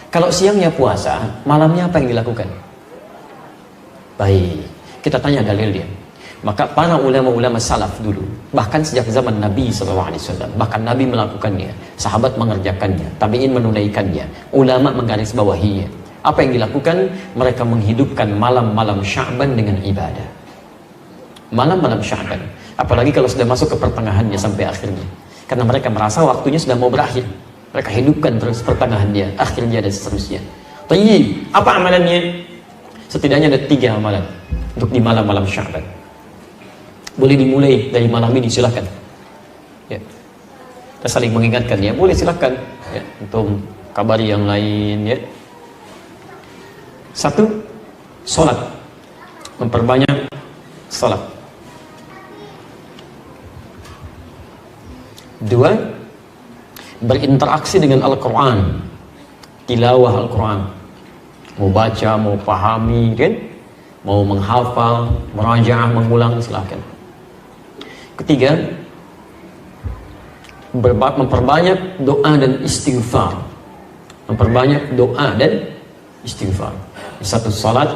Kalau siangnya puasa, malamnya apa yang dilakukan? Baik, kita tanya dalil dia. Maka para ulama-ulama salaf dulu, bahkan sejak zaman Nabi SAW, bahkan Nabi melakukannya, sahabat mengerjakannya, tabi'in menunaikannya, ulama menggarisbawahinya. Apa yang dilakukan? Mereka menghidupkan malam-malam Sya'ban dengan ibadah. Malam-malam Sya'ban, apalagi kalau sudah masuk ke pertengahannya sampai akhirnya, karena mereka merasa waktunya sudah mau berakhir. Mereka hidupkan terus pertengahannya, akhirnya dan seterusnya. Tayyib, apa amalannya? Setidaknya ada 3 amalan untuk di malam-malam Sya'ban. Boleh dimulai dari malam ini, silahkan. Ya. Kita saling mengingatkan ya, boleh silahkan. Ya, untuk kabari yang lain ya. 1, sholat, memperbanyak sholat. 2, berinteraksi dengan Al-Quran, tilawah Al-Quran, mau baca, mau pahami kan, mau menghafal, merajaah, mengulang, silahkan. 3, memperbanyak doa dan istighfar, memperbanyak doa dan istighfar. 1, salat.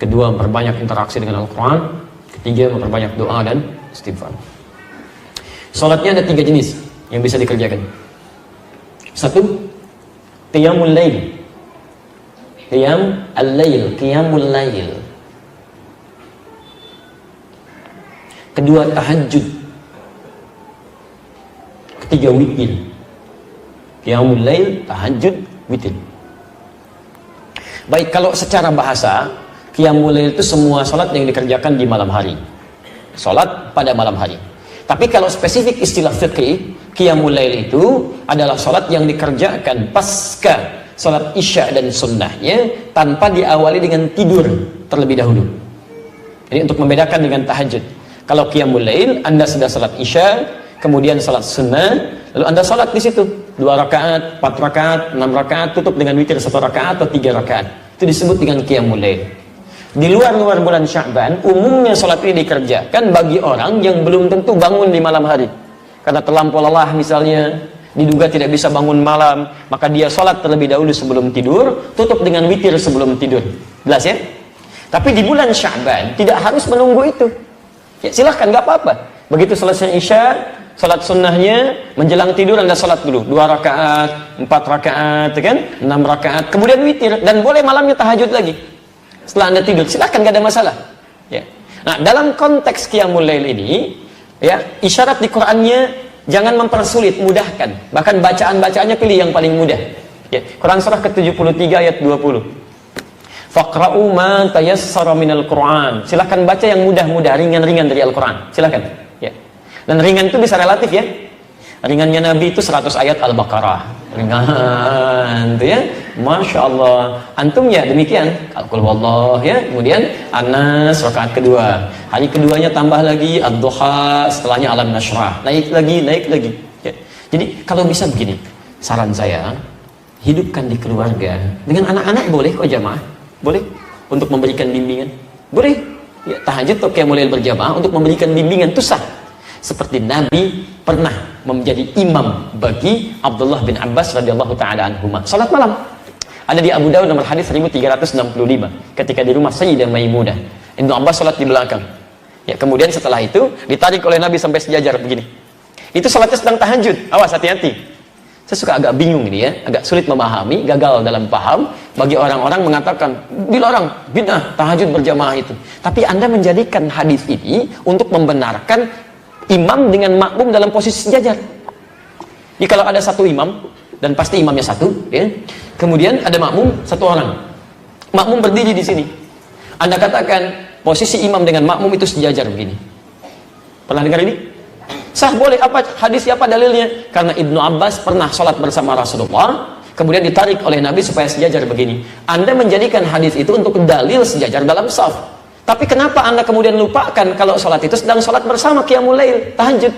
2, memperbanyak interaksi dengan Al-Quran. 3, memperbanyak doa dan istighfar. Salatnya ada 3 jenis yang bisa dikerjakan. 1, qiyamul lail. Qiyam al-lail, qiyamul lail. 2, tahajud. 3, witir. Qiyamul lail, tahajud, witir. Baik, kalau secara bahasa, qiyamul lail itu semua salat yang dikerjakan di malam hari. Salat pada malam hari. Tapi kalau spesifik istilah fiqih, qiyamul lail itu adalah salat yang dikerjakan pasca salat isya dan sunnahnya tanpa diawali dengan tidur terlebih dahulu. Jadi untuk membedakan dengan tahajud. Kalau qiyamul lail, Anda sudah salat isya, kemudian salat sunnah, lalu Anda salat di situ 2 rakaat, 4 rakaat, 6 rakaat, tutup dengan witir 1 rakaat atau 3 rakaat. Itu disebut dengan qiyamul lail. Di luar bulan Sya'ban, umumnya salat ini dikerjakan bagi orang yang belum tentu bangun di malam hari. Karena terlampau lelah misalnya, diduga tidak bisa bangun malam, maka dia salat terlebih dahulu sebelum tidur, tutup dengan witir sebelum tidur. Jelas ya? Tapi di bulan Sya'ban tidak harus menunggu itu. Ya, silahkan, nggak apa-apa. Begitu selesai isya, salat sunnahnya, menjelang tidur Anda salat dulu 2 rakaat, 4 rakaat, kan? 6 rakaat, kemudian witir, dan boleh malamnya tahajud lagi. Setelah Anda tidur, silahkan, gak ada masalah. Ya. Nah, dalam konteks qiyamul lail ini, ya, isyarat di Qur'annya jangan mempersulit, mudahkan. Bahkan bacaan-bacaannya pilih yang paling mudah. Ya. Quran surah ke-73 ayat 20. Faqra'u ma tayassara minal Qur'an. Silahkan baca yang mudah-mudah, ringan-ringan dari Al-Quran. Silahkan. Ya. Dan ringan itu bisa relatif ya. Ringannya Nabi itu 100 ayat Al-Baqarah. Ringan, itu ya. Masya Allah. Antum ya demikian. Qul huwallah ya. Kemudian Anas rakaat kedua. Hari keduanya tambah lagi Ad-Duha, setelahnya Alam Nashrah. Naik lagi. Ya. Jadi kalau bisa begini, saran saya, hidupkan di keluarga. Dengan anak-anak boleh kok jamaah. Boleh untuk memberikan bimbingan. Boleh. Ya, tahajud atau qiyamul lail berjamaah untuk memberikan bimbingan itu sah. Seperti Nabi pernah menjadi imam bagi Abdullah bin Abbas radhiyallahu taala anhuma. Salat malam. Ada di Abu Dawud nomor hadis 1365 ketika di rumah Sayyidah Maimunah. Ibnu Abbas salat di belakang. Ya, kemudian setelah itu ditarik oleh Nabi sampai sejajar begini. Itu salatnya sedang tahajud. Awas, hati-hati. Saya suka agak bingung ini ya, agak sulit memahami, gagal dalam paham bagi orang-orang mengatakan dilarang bid'ah tahajud berjamaah itu. Tapi Anda menjadikan hadis ini untuk membenarkan imam dengan makmum dalam posisi sejajar. Jadi kalau ada satu imam dan pasti imamnya satu, ya. Kemudian ada makmum satu orang. Makmum berdiri di sini. Anda katakan posisi imam dengan makmum itu sejajar begini. Pernah dengar ini? Sah, boleh. Apa hadis, siapa dalilnya? Karena Ibnu Abbas pernah sholat bersama Rasulullah, kemudian ditarik oleh Nabi supaya sejajar begini. Anda menjadikan hadis itu untuk dalil sejajar dalam shaf. Tapi kenapa Anda kemudian lupakan kalau sholat itu sedang sholat bersama qiyamul lail, tahajud?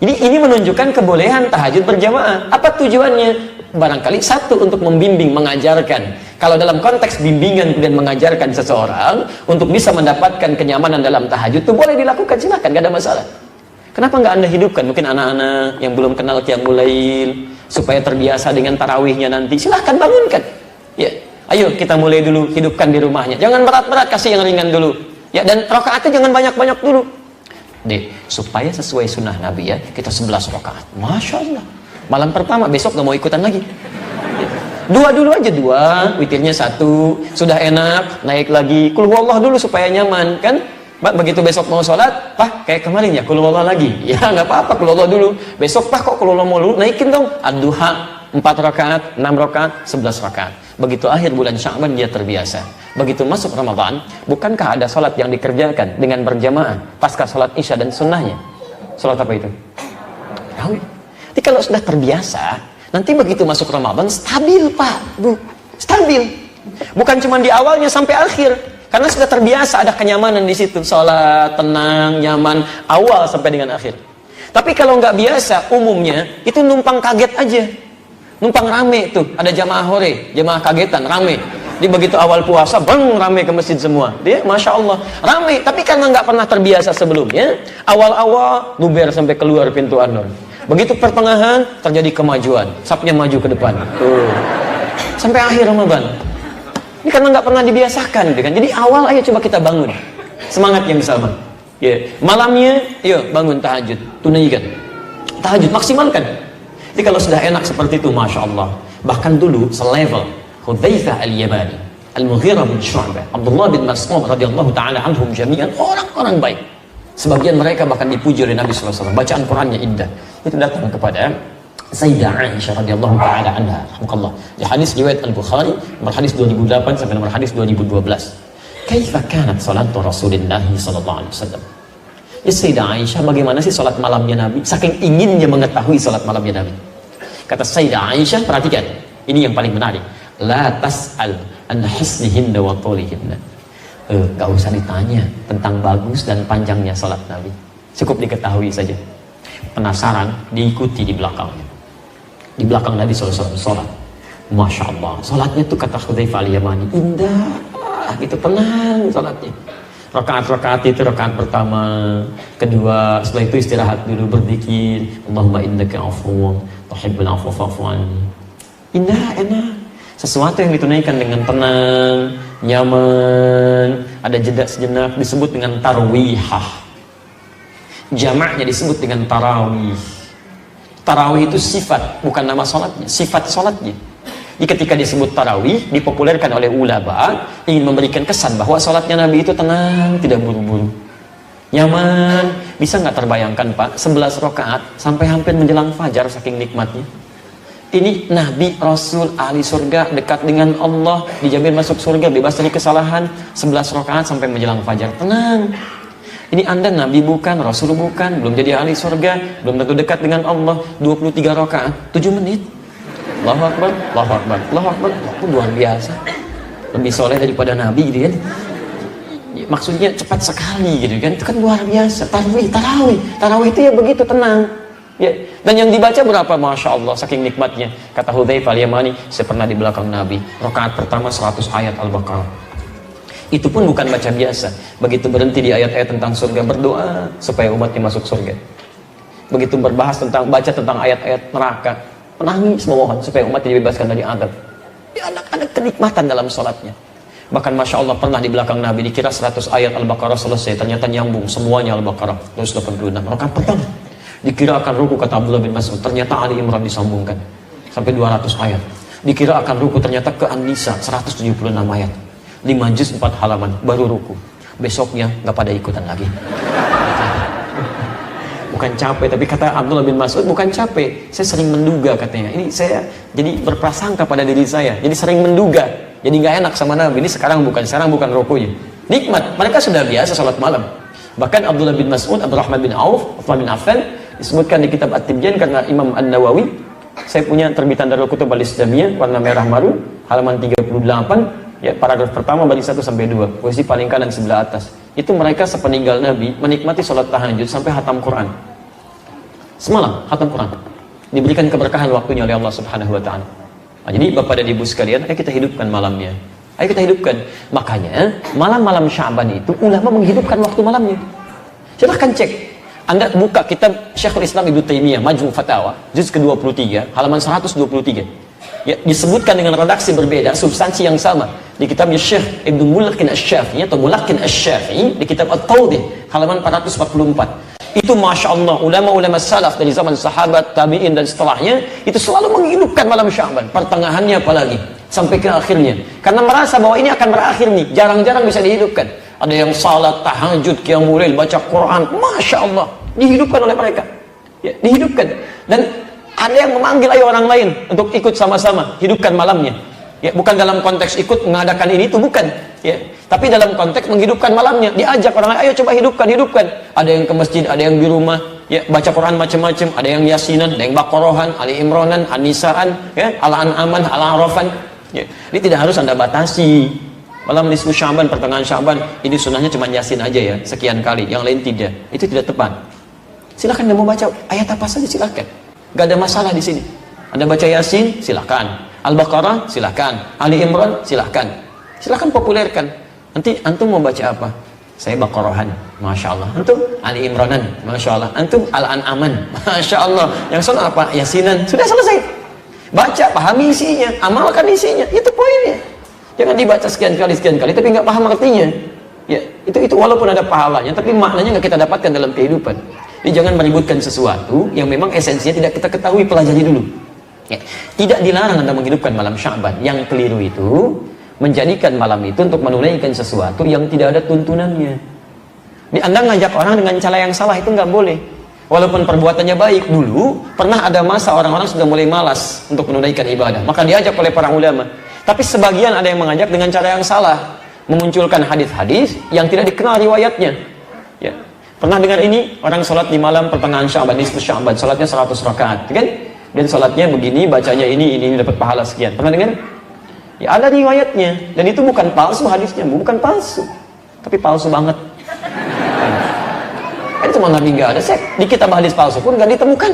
Jadi ini menunjukkan kebolehan tahajud berjamaah. Apa tujuannya? Barangkali satu, untuk membimbing, mengajarkan. Kalau dalam konteks bimbingan dan mengajarkan seseorang untuk bisa mendapatkan kenyamanan dalam tahajud, itu boleh dilakukan, silakan, gak ada masalah. Kenapa nggak Anda hidupkan? Mungkin anak-anak yang belum kenal qiyamul lail, supaya terbiasa dengan tarawihnya nanti, silahkan bangunkan. Ya, ayo kita mulai dulu hidupkan di rumahnya. Jangan berat-berat, kasih yang ringan dulu. Ya, dan rakaatnya jangan banyak-banyak dulu. Deh, supaya sesuai sunnah Nabi ya, kita 11 rakaat. Masya Allah. Malam pertama, besok gak mau ikutan lagi. Dua dulu aja, dua, witirnya satu, sudah enak, naik lagi. Qul huwallah dulu supaya nyaman, kan? Begitu besok mau sholat, Pak, kayak kemarin ya, Qul huwallah lagi. Ya nggak apa-apa, Qul huwallah dulu. Besok Pak kok Qul huwallah mau dulu, naikin dong. Ad-duha 4 rakaat, 6 rakaat, 11 rakaat. Begitu akhir bulan Sya'ban dia terbiasa. Begitu masuk Ramadan, bukankah ada sholat yang dikerjakan dengan berjamaah pasca sholat Isya dan sunnahnya? Sholat apa itu? Tahu. Jadi kalau sudah terbiasa, nanti begitu masuk Ramadan stabil Pak, Bu, stabil. Bukan cuma di awalnya sampai akhir, karena sudah terbiasa ada kenyamanan di situ, sholat tenang, nyaman, awal sampai dengan akhir. Tapi kalau nggak biasa, umumnya itu numpang kaget aja. Numpang rame tuh, ada jamaah hore, jamaah kagetan, rame. Di begitu awal puasa, bang, rame ke masjid semua. Dia, Masya Allah, rame. Tapi karena nggak pernah terbiasa sebelumnya, awal-awal luber sampai keluar pintu An-Nur. Begitu pertengahan, terjadi kemajuan. Sapnya maju ke depan. Tuh. Sampai akhir Ramadan. Ini karena nggak pernah dibiasakan, gitu kan. Jadi awal, ayo coba kita bangun. Semangat yang sama. Ya. Malamnya, yuk bangun tahajud. Tunaikan. Tahajud, maksimalkan. Jadi kalau sudah enak seperti itu, Masya Allah. Bahkan dulu selevel Hudzaifah al-Yamani, Al-Mughirah bin Syu'bah, Abdullah bin Mas'ud radhiyallahu taala anhum jami'an, orang-orang baik. Sebagian mereka bahkan dipuji oleh Nabi sallallahu alaihi wasallam. Bacaan Qur'annya indah. Itu datang kepada Sayyidah Aisyah radhiyallahu taala anha, rahimahullah. Di hadis riwayat Al-Bukhari, nomor hadis 2008 sampai nomor hadis 2012. Kaifa kanat salatu Rasulillah sallallahu alaihi wasallam? Ya Sayyidah Aisyah, bagaimana sih salat malamnya Nabi? Saking inginnya mengetahui salat malamnya Nabi. Kata Sayyidah Aisyah, perhatikan, ini yang paling menarik. La tas'al an hisnihinna wa tulihinna. Gak usah ditanya tentang bagus dan panjangnya salat Nabi. Cukup diketahui saja. Penasaran, diikuti di belakangnya. Di belakang Nabi SAW salat. Masya Allah, salatnya tuh kata Hudzaifah al-Yamani, indah, gitu, tenang salatnya. Rakaat-rakaat itu rakaat pertama, kedua, setelah itu istirahat dulu berzikir, Allahumma innaka afuwwun tuhibbul afwa fa'fu anni. Indah, enak. Sesuatu yang ditunaikan dengan tenang, nyaman, ada jeda sejenak, disebut dengan tarwihah. Jamaknya disebut dengan tarawih. Tarawih itu sifat, bukan nama sholatnya, sifat sholatnya. Jadi ketika disebut tarawih, dipopulerkan oleh ulama, ingin memberikan kesan bahwa sholatnya Nabi itu tenang, tidak buru-buru, nyaman. Bisa nggak terbayangkan Pak, 11 rakaat sampai hampir menjelang fajar saking nikmatnya. Ini Nabi, Rasul, ahli surga, dekat dengan Allah, dijamin masuk surga, bebas dari kesalahan, 11 rakaat sampai menjelang fajar, tenang. Ini Anda Nabi bukan, Rasul bukan, belum jadi ahli surga, belum tentu dekat dengan Allah, 23 rakaat, 7 menit. Allahu Akbar, Allahu Akbar, Allahu Akbar. Itu luar biasa. Lebih soleh daripada Nabi gitu kan. Maksudnya cepat sekali gitu kan. Itu kan luar biasa. Tarawih itu ya begitu tenang. Ya. Dan yang dibaca berapa? Masya Allah, saking nikmatnya. Kata Hudzaifah al-Yamani, saya pernah di belakang Nabi. Rakaat pertama 100 ayat Al-Baqarah. Itu pun bukan baca biasa. Begitu berhenti di ayat-ayat tentang surga, berdoa supaya umatnya masuk surga. Begitu berbahas tentang, baca tentang ayat-ayat neraka, menangis memohon supaya umat dibebaskan dari azab. Ya, ada kenikmatan dalam sholatnya. Bahkan Masya Allah pernah di belakang Nabi dikira 100 ayat Al-Baqarah selesai, ternyata nyambung semuanya Al-Baqarah 186. Rakaat pertama dikira akan ruku, kata Abdullah bin Mas'ud, ternyata Ali Imran disambungkan sampai 200 ayat. Dikira akan ruku, ternyata ke An-Nisa 176 ayat, 5 juz 4 halaman baru ruku. Besoknya nggak pada ikutan lagi. Bukan capek, tapi kata Abdullah bin Mas'ud, bukan capek, saya sering menduga, katanya. Ini saya jadi berprasangka pada diri saya, jadi sering menduga, jadi nggak enak sama Nabi. Ini sekarang bukan rukunya. Nikmat, mereka sudah biasa salat malam. Bahkan Abdullah bin Mas'ud, Abdurrahman bin Auf, Uthman bin Affan disebutkan di kitab At-Tibyan karena Imam An-Nawawi. Saya punya terbitan Darul Kutub Al-Islamiyah warna merah marun, halaman 38, ya, paragraf pertama baris 1 sampai 2, posisi paling kanan sebelah atas. Itu mereka sepeninggal Nabi menikmati sholat tahajud sampai hatam Quran. Semalam hatam Quran, diberikan keberkahan waktunya oleh Allah Subhanahu wa Ta'ala. Nah, jadi Bapak dan Ibu sekalian, ayo kita hidupkan malamnya. Ayo kita hidupkan. Makanya malam-malam Sya'ban itu ulama menghidupkan waktu malamnya. Silahkan cek. Anda buka kitab Syekhul Islam Ibnu Taimiyah Majmu' Fatawa juz ke-23 halaman 123. Ya, disebutkan dengan redaksi berbeda, substansi yang sama di kitabnya Syekh Ibnu Mulakin Asy-Syafi'i atau Mulakin Asy-Syafi'i di kitab At-Tawdih halaman 444. Itu Masya Allah, ulama-ulama salaf dari zaman sahabat, tabi'in dan setelahnya itu selalu menghidupkan malam Sya'ban, pertengahannya apalagi sampai ke akhirnya, karena merasa bahwa ini akan berakhir nih, jarang-jarang bisa dihidupkan. Ada yang salat tahajud, qiyamul lail, baca Quran, Masya Allah, dihidupkan oleh mereka, ya, dihidupkan. Dan ada yang memanggil ayo orang lain untuk ikut sama-sama hidupkan malamnya, ya, bukan dalam konteks ikut mengadakan ini itu, bukan, ya, tapi dalam konteks menghidupkan malamnya, diajak orang lain, ayo coba hidupkan. Ada yang ke masjid, ada yang di rumah, ya, baca Quran macam-macam, ada yang yasinan, ada yang baqarahan, ali imranan, anisaan, ya, al-an'aman, al-arafan, ya. Ini tidak harus Anda batasi. Malam nisfu Sya'ban, pertengahan Sya'ban, ini sunnahnya cuma yasin aja ya, sekian kali, yang lain tidak. Itu tidak tepat. Silakan Anda mau baca ayat apa saja, silakan. Gak ada masalah di sini. Anda baca yasin, silakan. Al-Baqarah, silakan. Ali Imran, silakan. Silakan populerkan. Nanti antum mau baca apa? Saya Baqarahan, Masya Allah. Antum Ali Imranan, Masya Allah. Antum Al-An'aman, Masya Allah. Yang sana apa? Yasinan. Sudah selesai. Baca, pahami isinya, amalkan isinya. Itu poinnya. Jangan dibaca sekian kali, tapi nggak paham artinya. Ya, itu walaupun ada pahalanya, tapi maknanya nggak kita dapatkan dalam kehidupan. Jadi jangan meributkan sesuatu yang memang esensinya tidak kita ketahui, pelajari dulu. Ya. Tidak dilarang Anda menghidupkan malam Sya'ban. Yang keliru itu menjadikan malam itu untuk menunaikan sesuatu yang tidak ada tuntunannya. Di Anda ngajak orang dengan cara yang salah, itu nggak boleh. Walaupun perbuatannya baik, dulu pernah ada masa orang-orang sudah mulai malas untuk menunaikan ibadah, maka diajak oleh para ulama. Tapi sebagian ada yang mengajak dengan cara yang salah, memunculkan hadis-hadis yang tidak dikenal riwayatnya. Ya. Pernah dengar ini, orang sholat di malam pertengahan Sya'ban, nisfu Sya'ban, sholatnya 100 rakaat, kan? Dan sholatnya begini, bacanya ini dapat pahala sekian. Pernah dengar? Ya, ada riwayatnya, dan itu bukan palsu hadisnya, bukan palsu, tapi palsu banget. Kan cuma Nabi nggak ada, di kitab hadis palsu pun nggak ditemukan,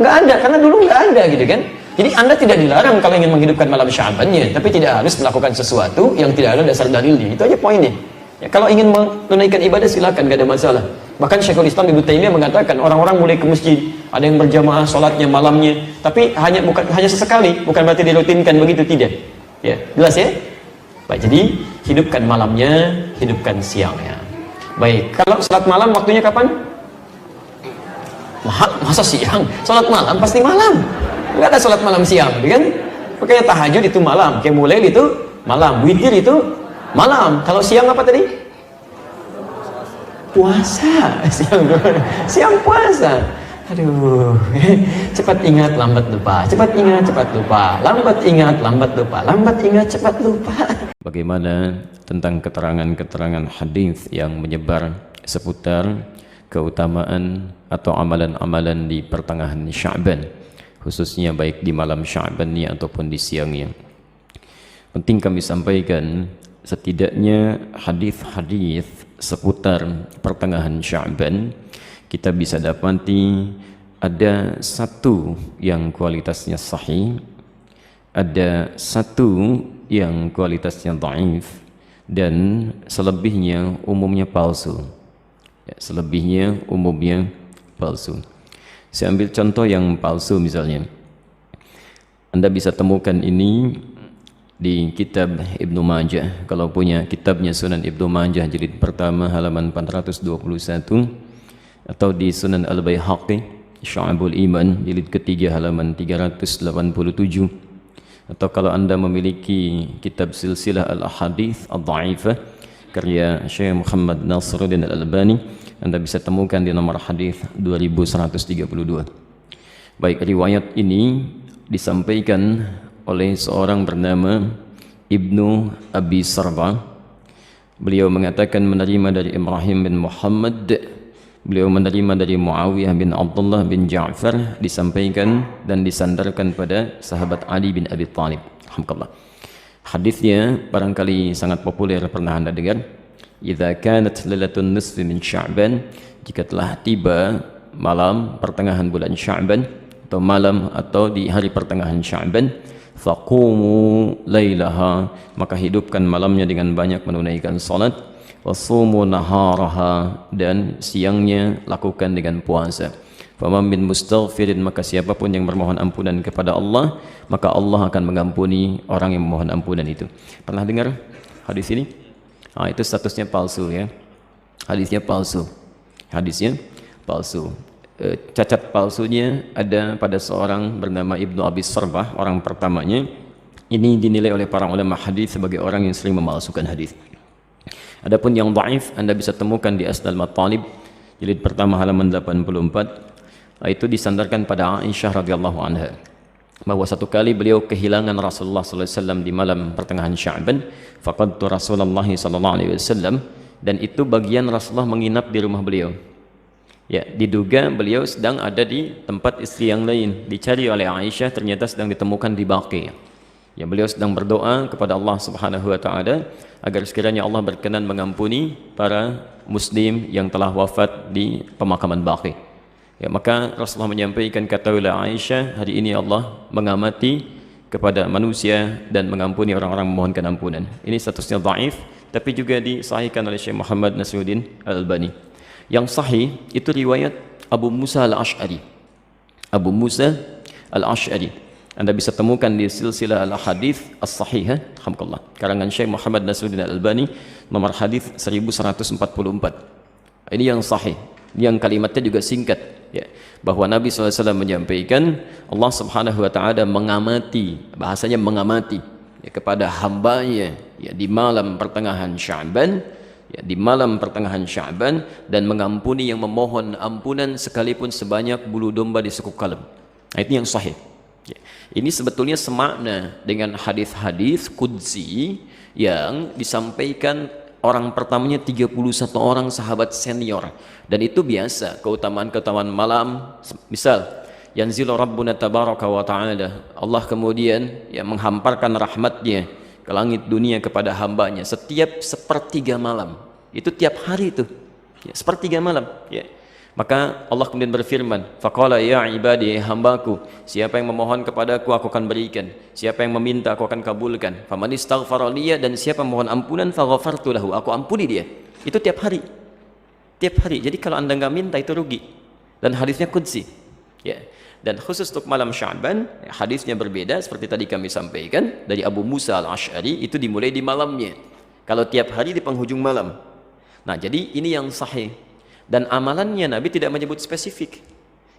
nggak ada, karena dulu nggak ada, gitu kan? Jadi Anda tidak dilarang kalau ingin menghidupkan malam Sya'bannya, tapi tidak harus melakukan sesuatu yang tidak ada dasar dalilnya. Itu aja poinnya. Ya, kalau ingin menunaikan ibadah silakan, gak ada masalah. Bahkan Syekhul Islam Ibnu Taimiyah mengatakan orang-orang mulai ke masjid, ada yang berjamaah sholatnya malamnya, tapi hanya sesekali, bukan berarti dirutinkan begitu, tidak. Ya, jelas ya? Baik, jadi hidupkan malamnya, hidupkan siangnya. Baik, kalau sholat malam waktunya kapan? Masa siang? Sholat malam pasti malam. Nggak ada sholat malam siang, kan? Makanya tahajud itu malam, qiyamul lail itu malam, witir itu malam. Kalau siang apa tadi? Puasa. Siang puasa. Aduh, cepat ingat, lambat lupa. Cepat ingat, cepat lupa. Lambat ingat, lambat lupa. Lambat ingat, cepat lupa. Bagaimana tentang keterangan-keterangan hadis yang menyebar seputar keutamaan atau amalan-amalan di pertengahan Sya'ban, khususnya baik di malam Sya'bannya ataupun di siangnya. Penting kami sampaikan, setidaknya hadis-hadis seputar pertengahan Sya'ban kita bisa dapati ada satu yang kualitasnya sahih, ada satu yang kualitasnya dhaif, dan selebihnya umumnya palsu. Ya, selebihnya umumnya palsu. Saya ambil contoh yang palsu misalnya. Anda bisa temukan ini di kitab Ibnu Majah. Kalau punya kitabnya Sunan Ibnu Majah jilid pertama halaman 421, atau di Sunan Al-Baihaqi Syu'abul Iman jilid ketiga halaman 387, atau kalau Anda memiliki kitab Silsilah Al-Ahadits Ad-Dha'ifah karya Syekh Muhammad Nasiruddin Al-Albani, Anda bisa temukan di nomor hadis 2132. Baik, riwayat ini disampaikan oleh seorang bernama Ibnu Abi Sarba. Beliau mengatakan menerima dari Ibrahim bin Muhammad, beliau menerima dari Muawiyah bin Abdullah bin Ja'far, disampaikan dan disandarkan pada sahabat Ali bin Abi Thalib. Alhamdulillah. Hadisnya barangkali sangat populer, pernah Anda dengar. Idza kanat lailatun nisfi min Sya'ban, jika telah tiba malam pertengahan bulan Sya'ban atau malam atau di hari pertengahan Sya'ban, faqumu lailaha, maka hidupkan malamnya dengan banyak menunaikan salat. wasumu naharaha, dan siangnya lakukan dengan puasa. Faman min mustaghfirin, maka siapapun yang bermohon ampunan kepada Allah, maka Allah akan mengampuni orang yang memohon ampunan itu. Pernah dengar hadis ini? Itu statusnya palsu ya. Hadisnya palsu. Hadisnya palsu. Cacat palsunya ada pada seorang bernama Ibnu Abi Sarbah, orang pertamanya. Ini dinilai oleh para ulama hadis sebagai orang yang sering memalsukan hadis. Adapun yang dhaif Anda bisa temukan di Asnal Matalib jilid pertama halaman 84. Itu disandarkan pada Aisyah radhiyallahu anha bahwa satu kali beliau kehilangan Rasulullah sallallahu alaihi wasallam di malam pertengahan Sya'ban. Faqadtu Rasulullah sallallahu alaihi wasallam, dan itu bagian Rasulullah menginap di rumah beliau. Ya, diduga beliau sedang ada di tempat istri yang lain. Dicari oleh Aisyah, ternyata sedang ditemukan di Baqi'. Ya, beliau sedang berdoa kepada Allah Subhanahu wa taala agar sekiranya Allah berkenan mengampuni para muslim yang telah wafat di pemakaman Baqi'. Ya, maka Rasulullah menyampaikan, kata oleh Aisyah, hari ini Allah mengamati kepada manusia dan mengampuni orang-orang memohonkan ampunan. Ini statusnya dhaif, tapi juga disahihkan oleh Syekh Muhammad Nasiruddin Al-Albani. Yang sahih itu riwayat Abu Musa Al-Ash'ari. Abu Musa Al-Ash'ari Anda bisa temukan di silsilah al-hadith as-sahihah, alhamdulillah, karangan Syekh Muhammad Nasiruddin Al-Albani, nomor hadith 1144. Ini yang sahih, yang kalimatnya juga singkat ya, bahwa Nabi SAW menyampaikan Allah Subhanahu wa ta'ala mengamati, bahasanya mengamati ya, kepada hambanya ya, di malam pertengahan Sya'ban ya, di malam pertengahan Sya'ban, dan mengampuni yang memohon ampunan sekalipun sebanyak bulu domba di sekuk kalem. Nah, itu yang sahih ya. Ini sebetulnya semakna dengan hadis-hadis qudsi yang disampaikan orang pertamanya 31 orang sahabat senior, dan itu biasa keutamaan-keutamaan malam. Misal yanzilu rabbuna tabaraka wa ta'ala, Allah kemudian ya menghamparkan rahmatnya ke langit dunia kepada hambanya setiap sepertiga malam. Itu tiap hari itu ya, sepertiga malam ya. Maka Allah kemudian berfirman, faqala ya ibadi, hambaku, siapa yang memohon kepadaku aku akan berikan, siapa yang meminta aku akan kabulkan. Faman istaghfara liya, dan siapa mohon ampunan faghafartu lahu, aku ampuni dia. Itu tiap hari, tiap hari. Jadi kalau Anda nggak minta itu rugi, dan hadisnya qudsi ya. Dan khusus untuk malam Sya'ban hadisnya berbeda, seperti tadi kami sampaikan dari Abu Musa Al-Ash'ari, itu dimulai di malamnya. Kalau tiap hari di penghujung malam. Nah, jadi ini yang sahih. Dan amalannya Nabi tidak menyebut spesifik.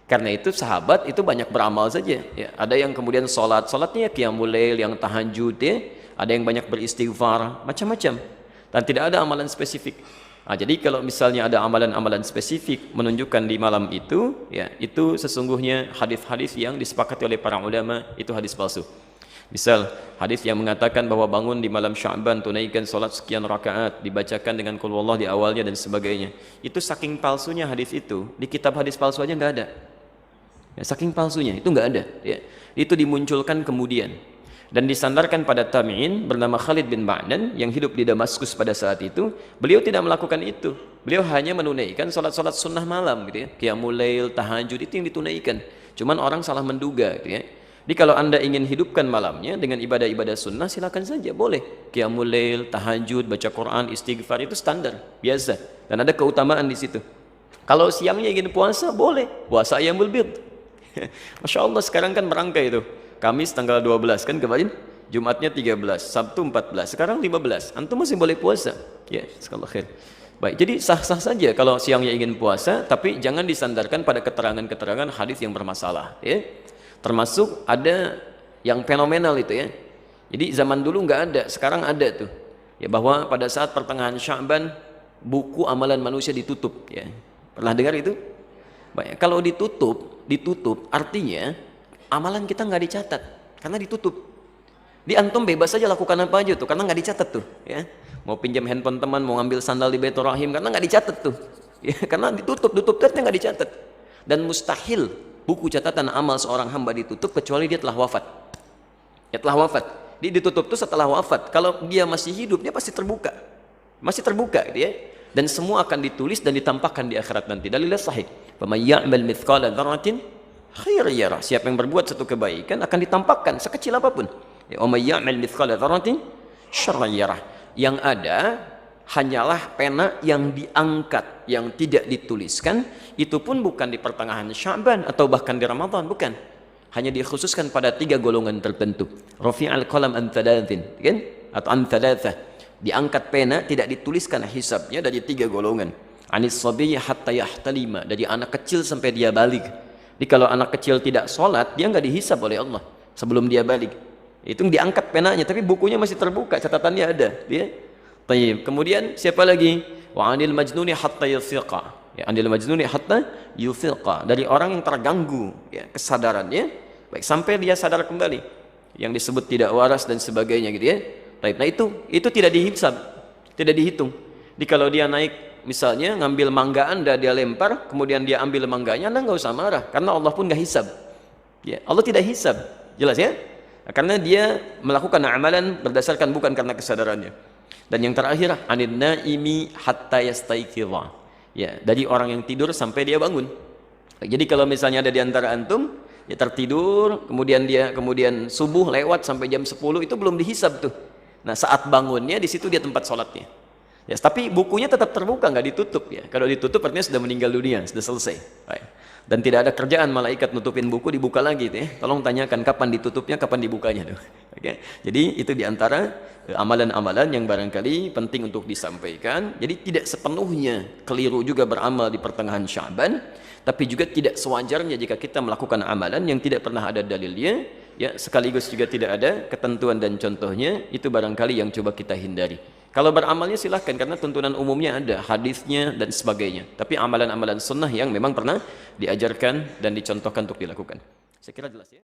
Karena itu sahabat itu banyak beramal saja ya. Ada yang kemudian salatnya qiyamul lail, yang tahajud ya. Ada yang banyak beristighfar, macam-macam. Dan tidak ada amalan spesifik. Nah, jadi kalau misalnya ada amalan-amalan spesifik menunjukkan di malam itu ya, itu sesungguhnya hadis-hadis yang disepakati oleh para ulama itu hadis palsu. Misal hadis yang mengatakan bahwa bangun di malam Sya'ban, tunaikan solat sekian rakaat, dibacakan dengan qul huwallah di awalnya dan sebagainya. Itu saking palsunya hadis itu, di kitab hadis palsu aja nggak ada. Ya, saking palsunya itu nggak ada. Ya. Itu dimunculkan kemudian dan disandarkan pada tabi'in bernama Khalid bin Ma'dan yang hidup di Damaskus pada saat itu. Beliau tidak melakukan itu. Beliau hanya menunaikan solat-solat sunnah malam, gitu ya. Qiyamul lail, tahajud, itu yang ditunaikan. Cuman orang salah menduga, gitu ya. Jadi kalau Anda ingin hidupkan malamnya dengan ibadah-ibadah sunnah, silakan saja, boleh. Qiyamul lail, tahajud, baca Quran, istighfar, itu standar, biasa. Dan ada keutamaan di situ. Kalau siangnya ingin puasa, boleh. Puasa ayyamul bid. Masya Allah, sekarang kan merangkai itu. Kamis tanggal 12 kan kemarin, Jumatnya 13, Sabtu 14, sekarang 15. Antum masih boleh puasa. Ya, sekali khair. Baik, jadi sah-sah saja kalau siangnya ingin puasa, tapi jangan disandarkan pada keterangan-keterangan hadis yang bermasalah, ya. Termasuk ada yang fenomenal itu ya. Jadi zaman dulu nggak ada, sekarang ada tuh. Ya, bahwa pada saat pertengahan Sya'ban buku amalan manusia ditutup ya. Pernah dengar itu? Baik, kalau ditutup artinya amalan kita nggak dicatat karena ditutup. Di antum bebas saja lakukan apa aja tuh karena nggak dicatat tuh ya. Mau pinjam handphone teman, mau ngambil sandal di Baitur Rahim karena nggak dicatat tuh. Ya, karena tutup ternyata nggak dicatat. Dan mustahil buku catatan amal seorang hamba ditutup kecuali dia telah wafat. Ya, telah wafat. Dia ditutup itu setelah wafat. Kalau dia masih hidup, dia pasti terbuka. Masih terbuka gitu ya. Dan semua akan ditulis dan ditampakkan di akhirat nanti. Dalilnya sahih. Faman ya'mal mithqala dzarratin khairan yarah. Siapa yang berbuat satu kebaikan akan ditampakkan sekecil apapun. Ya, wa may ya'mal mithqala dzarratin syarran yarah. Yang ada hanyalah pena yang diangkat, yang tidak dituliskan. Itu pun bukan di pertengahan Sya'ban atau bahkan di Ramadan, bukan. Hanya dikhususkan pada 3 golongan tertentu. Rafi'al qalam an thalathin, kan? Atau an thalathah. Diangkat pena, tidak dituliskan hisabnya dari 3 golongan. Anis sabiyyi hatta yahtalima, dari anak kecil sampai dia balik. Jadi kalau anak kecil tidak sholat, dia nggak dihisab oleh Allah sebelum dia balik. Itu diangkat penanya, tapi bukunya masih terbuka, catatannya ada. Dia. Tayyib. Kemudian siapa lagi? Wa anil majnuni hatta yufiqa. Ya, anil majnuni hatta yufiqa, dari orang yang terganggu ya kesadarannya, baik sampai dia sadar kembali, yang disebut tidak waras dan sebagainya gitu ya. Baik, nah itu tidak dihisab, tidak dihitung. Jadi kalau dia naik misalnya ngambil mangga Anda, dia lempar, kemudian dia ambil mangganya, Anda nggak usah marah, karena Allah pun nggak hisab. Ya, Allah tidak hisab, jelas ya? Karena dia melakukan amalan berdasarkan bukan karena kesadarannya. Dan yang terakhir, anin naimi hatta yastaiqidha. Ya, dari orang yang tidur sampai dia bangun. Jadi kalau misalnya ada di antara antum, ya tertidur, kemudian subuh lewat sampai jam 10, itu belum dihisab tuh. Nah, saat bangunnya di situ dia tempat sholatnya. Ya, tapi bukunya tetap terbuka, nggak ditutup ya. Kalau ditutup artinya sudah meninggal dunia, sudah selesai. Baik. Dan tidak ada kerjaan malaikat nutupin buku, dibuka lagi tuh ya. Tolong tanyakan kapan ditutupnya, kapan dibukanya tuh. Oke. Jadi itu diantara amalan-amalan yang barangkali penting untuk disampaikan. Jadi tidak sepenuhnya keliru juga beramal di pertengahan Sya'ban, tapi juga tidak sewajarnya jika kita melakukan amalan yang tidak pernah ada dalilnya, ya sekaligus juga tidak ada ketentuan dan contohnya. Itu barangkali yang coba kita hindari. Kalau beramalnya silahkan, karena tuntunan umumnya ada, hadisnya dan sebagainya. Tapi amalan-amalan sunnah yang memang pernah diajarkan dan dicontohkan untuk dilakukan. Saya kira jelas ya.